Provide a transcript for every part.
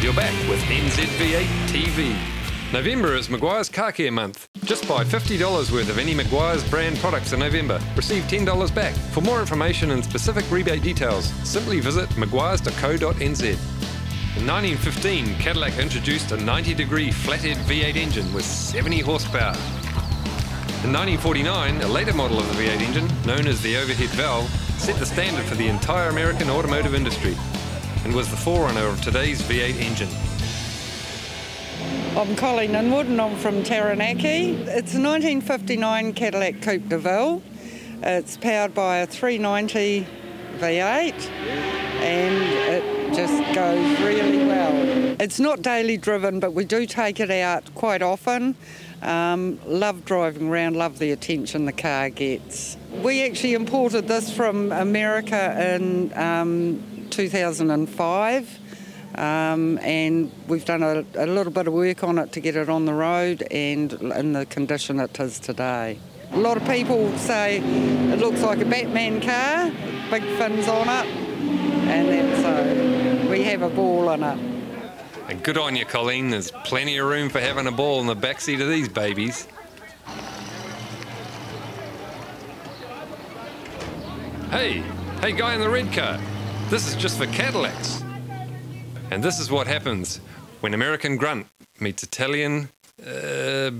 you're back with NZV8 TV. November is Maguire's Car Care Month. Just buy $50 worth of any Maguire's brand products in November. Receive $10 back. For more information and specific rebate details, simply visit maguires.co.nz. In 1915, Cadillac introduced a 90-degree flathead V8 engine with 70 horsepower. In 1949, a later model of the V8 engine, known as the overhead valve, set the standard for the entire American automotive industry and was the forerunner of today's V8 engine. I'm Colleen Inwood and I'm from Taranaki. It's a 1959 Cadillac Coupe de Ville. It's powered by a 390 V8 and it just goes really well. It's not daily driven, but we do take it out quite often. Love driving around, love the attention the car gets. We actually imported this from America in 2005 and we've done a little bit of work on it to get it on the road and in the condition it is today. A lot of people say it looks like a Batman car, big fins on it, and then so we have a ball in it. And good on you, Colleen. There's plenty of room for having a ball in the backseat of these babies. Hey guy in the red car. This is just for Cadillacs. And this is what happens when American grunt meets Italian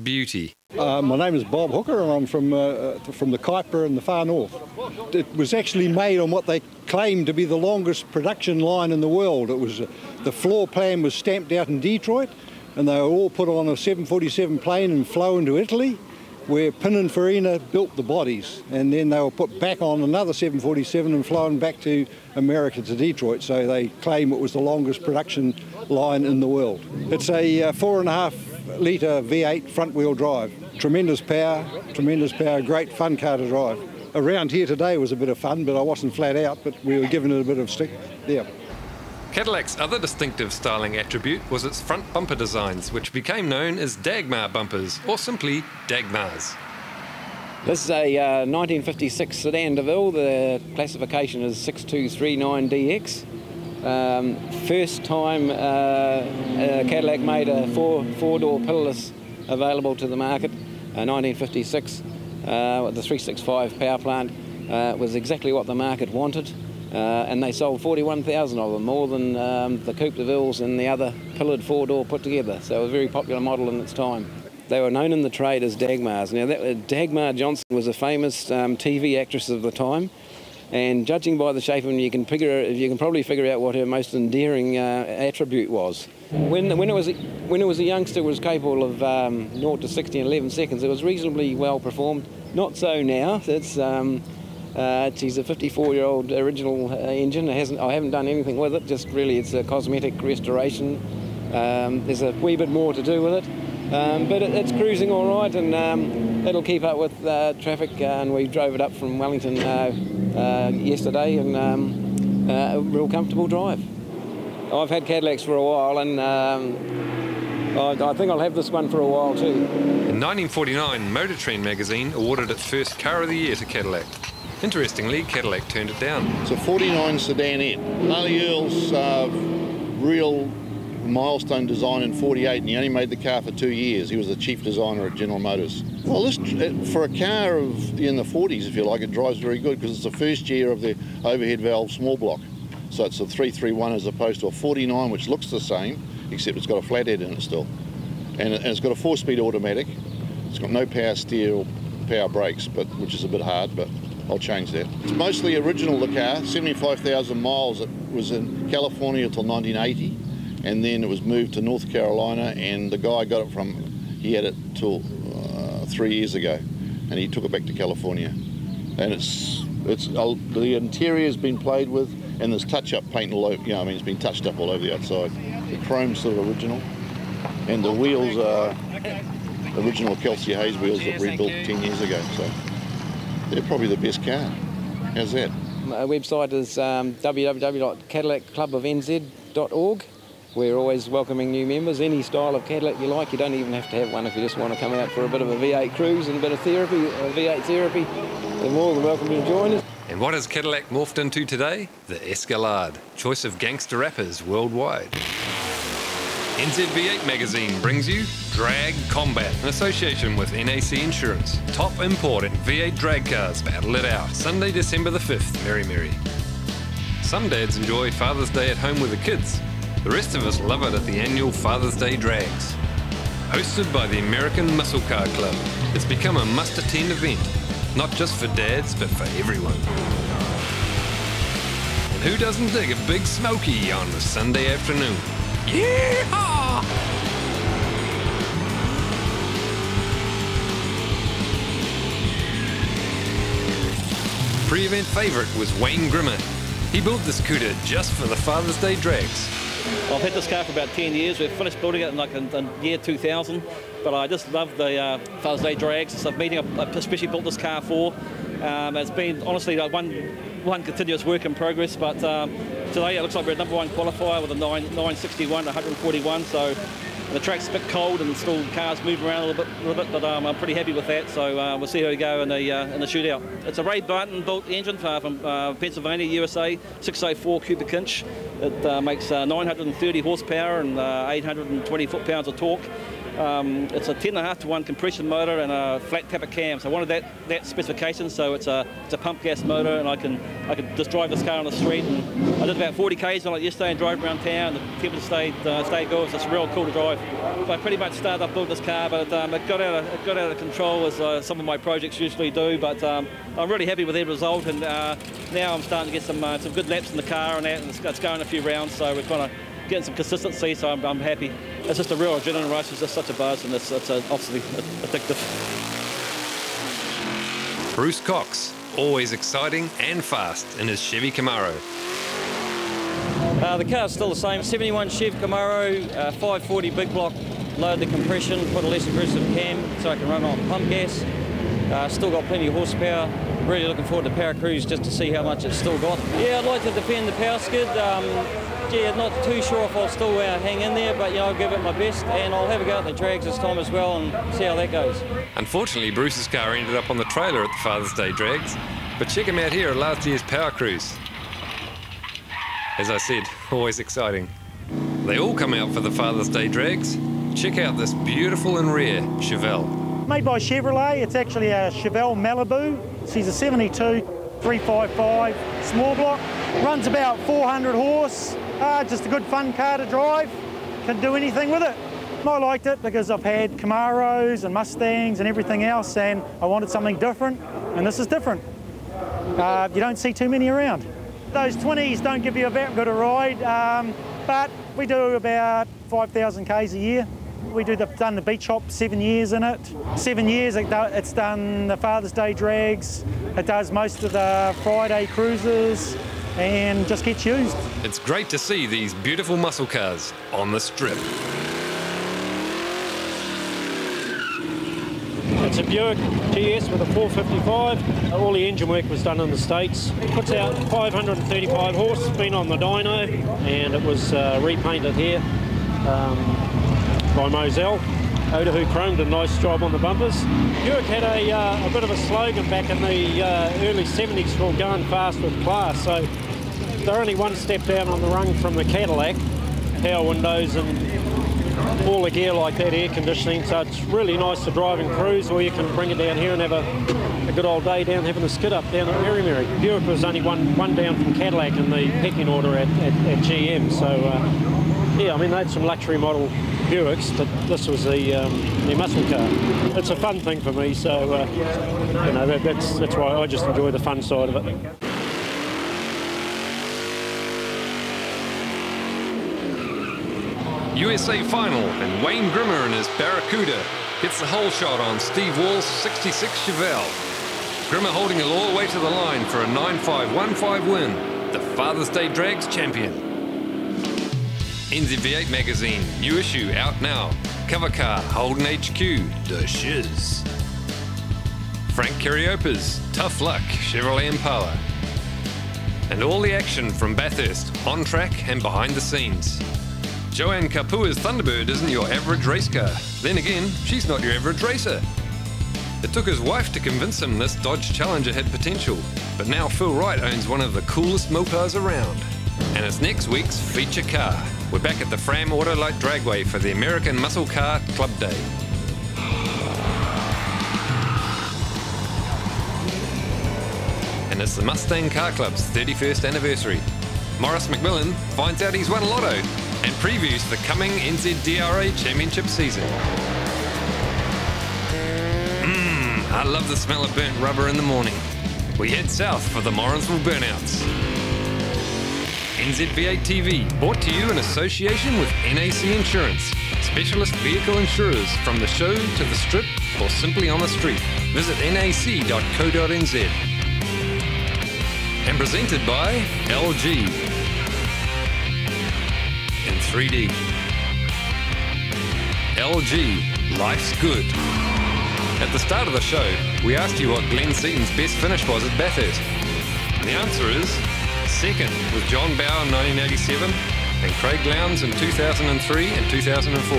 beauty. My name is Bob Hooker and I'm from the Kuiper in the far north. It was actually made on what they claimed to be the longest production line in the world. It was the floor plan was stamped out in Detroit and they were all put on a 747 plane and flown to Italy, where Pininfarina built the bodies, and then they were put back on another 747 and flown back to America, to Detroit, so they claim it was the longest production line in the world. It's a 4.5 litre V8 front-wheel drive. Tremendous power, great fun car to drive. Around here today was a bit of fun, but I wasn't flat out, but we were giving it a bit of stick, yeah. Cadillac's other distinctive styling attribute was its front bumper designs, which became known as Dagmar bumpers, or simply Dagmars. This is a 1956 sedan de Ville. The classification is 6239DX. First time Cadillac made a four-door pillarless available to the market. 1956, the 365 power plant was exactly what the market wanted. And they sold 41,000 of them, more than the Coupe de Villes and the other pillared four-door put together. So it was a very popular model in its time. They were known in the trade as Dagmars. Now, Dagmar Johnson was a famous TV actress of the time, and judging by the shape of them, you can probably figure out what her most endearing attribute was. When it was a youngster, it was capable of 0 to 60 in 11 seconds. It was reasonably well performed. Not so now. She's a 54-year-old original engine. I haven't done anything with it, just really it's a cosmetic restoration. There's a wee bit more to do with it, but it's cruising all right, and it'll keep up with traffic, and we drove it up from Wellington yesterday, and a real comfortable drive. I've had Cadillacs for a while, and I think I'll have this one for a while too. In 1949, Motor Trend magazine awarded its first Car of the Year to Cadillac. Interestingly, Cadillac turned it down. It's a 49 sedanette. Harley Earl's real milestone design in 48, and he only made the car for 2 years. He was the chief designer at General Motors. Well, this, for a car in the 40s, if you like, it drives very good because it's the first year of the overhead valve small block. So it's a 331 as opposed to a 49, which looks the same, except it's got a flathead in it still. And it's got a 4-speed automatic. It's got no power steer or power brakes, which is a bit hard, but I'll change that. It's mostly original, the car, 75,000 miles. It was in California until 1980, and then it was moved to North Carolina, and the guy got it he had it till 3 years ago, and he took it back to California. And the interior's been played with, and there's touch-up paint all over, it's been touched up all over the outside. The chrome's sort of original, and the wheels are original Kelsey Hayes wheels that we built 10 years ago, so they're probably the best car. How's that? Our website is www.CadillacClubofNZ.org. We're always welcoming new members. Any style of Cadillac you like, you don't even have to have one if you just want to come out for a bit of a V8 cruise and a bit of therapy, V8 therapy. You're more than welcome to join us. And what has Cadillac morphed into today? The Escalade, choice of gangster rappers worldwide. NZV8 magazine brings you Drag Combat in association with NAC Insurance. Top import in V8 drag cars. Battle it out. Sunday, December the 5th. Merry. Some dads enjoy Father's Day at home with the kids. The rest of us love it at the annual Father's Day Drags. Hosted by the American Muscle Car Club, it's become a must-attend event. Not just for dads, but for everyone. And who doesn't dig a big smoky on a Sunday afternoon? Yeehaw! Pre-event favourite was Wayne Grimmer. He built this scooter just for the Father's Day drags. I've had this car for about 10 years. We've finished building it in year 2000, but I just love the Father's Day drags. It's a meeting I've especially built this car for. It's been honestly like one continuous work in progress, but today it looks like we're number one qualifier with a 961 to 141. So the track's a bit cold and still cars move around a little bit, but I'm pretty happy with that. So we'll see how we go in the shootout. It's a Ray Barton built engine from Pennsylvania, USA, 604 cubic inch. It makes 930 horsepower and 820 foot-pounds of torque. It's a 10.5 to 1 compression motor and a flat tapper cam. So I wanted that specification. So it's a pump gas motor, and I can just drive this car on the street. And I did about 40 k's on it yesterday and drove around town. The temperature stayed good. So it's real cool to drive. So I pretty much started up building this car, but it got out of control as some of my projects usually do. But I'm really happy with the result, and now I'm starting to get some good laps in the car and that, and it's going a few rounds. So we're kind of getting some consistency, so I'm happy. It's just a real adrenaline rush. It's just such a buzz, and it's obviously addictive. Bruce Cox, always exciting and fast in his Chevy Camaro. The car's still the same, 71 Chev Camaro, 540 big block, lowered the compression, put a less aggressive cam so I can run on pump gas. Still got plenty of horsepower. Really looking forward to Power Cruise just to see how much it's still got. Yeah, I'd like to defend the power skid. Yeah, not too sure if I'll still hang in there, but I'll give it my best, and I'll have a go at the drags this time as well and see how that goes. Unfortunately, Bruce's car ended up on the trailer at the Father's Day drags, but check him out here at last year's Power Cruise. As I said, always exciting. They all come out for the Father's Day drags. Check out this beautiful and rare Chevelle. Made by Chevrolet, it's actually a Chevelle Malibu. She's a 72 355 small block, runs about 400 horse. Just a good fun car to drive, can do anything with it. I liked it because I've had Camaros and Mustangs and everything else, and I wanted something different, and this is different. You don't see too many around. Those 20s don't give you a very good a ride, but we do about 5,000 k's a year. Done the beach hop 7 years in it. 7 years it's done the Father's Day drags, it does most of the Friday cruises, and just gets used. It's great to see these beautiful muscle cars on the strip. It's a Buick GS with a 455. All the engine work was done in the States. It puts out 535 horse, it's been on the dyno, and it was repainted here by Moselle. Oda, who chromed a nice job on the bumpers. Buick had a bit of a slogan back in the early 70s called going fast with class, so they're only one step down on the rung from the Cadillac. Power windows and all the gear like that, air conditioning, so it's really nice to drive and cruise, or you can bring it down here and have a good old day down having a skid up down at Merry. Buick was only one down from Cadillac in the pecking order at GM, so yeah, I mean, they had some luxury model Buicks, but this was the muscle car. It's a fun thing for me, so that's why I just enjoy the fun side of it. USA final, and Wayne Grimmer in his Barracuda gets the whole shot on Steve Wall's 66 Chevelle. Grimmer holding it all the way to the line for a 9.515 win, the Father's Day Drags champion. NZV8 magazine, new issue out now. Cover car, Holden HQ, the shiz. Frank Cariopa's Tough Luck, Chevrolet Impala. And all the action from Bathurst, on track and behind the scenes. Joanne Kapua's Thunderbird isn't your average race car. Then again, she's not your average racer. It took his wife to convince him this Dodge Challenger had potential, but now Phil Wright owns one of the coolest Milcars around. And it's next week's feature car. we're back at the Fram Autolite Dragway for the American Muscle Car Club Day. And it's the Mustang Car Club's 31st anniversary. Maurice McMillan finds out he's won lotto and previews the coming NZDRA Championship season. I love the smell of burnt rubber in the morning. We head south for the Morrinsville Burnouts. NZV8 TV, brought to you in association with NAC Insurance, specialist vehicle insurers from the show to the strip or simply on the street. Visit nac.co.nz. And presented by LG in 3D. LG, life's good. At the start of the show, we asked you what Glenn Seaton's best finish was at Bathurst. And the answer is second with John Bowe in 1987 and Craig Lowndes in 2003 and 2004.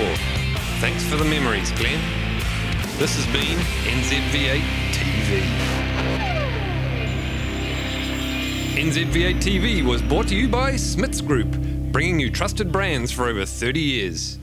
Thanks for the memories, Glenn. This has been NZV8 TV. NZV8 TV was brought to you by Smiths Group, bringing you trusted brands for over 30 years.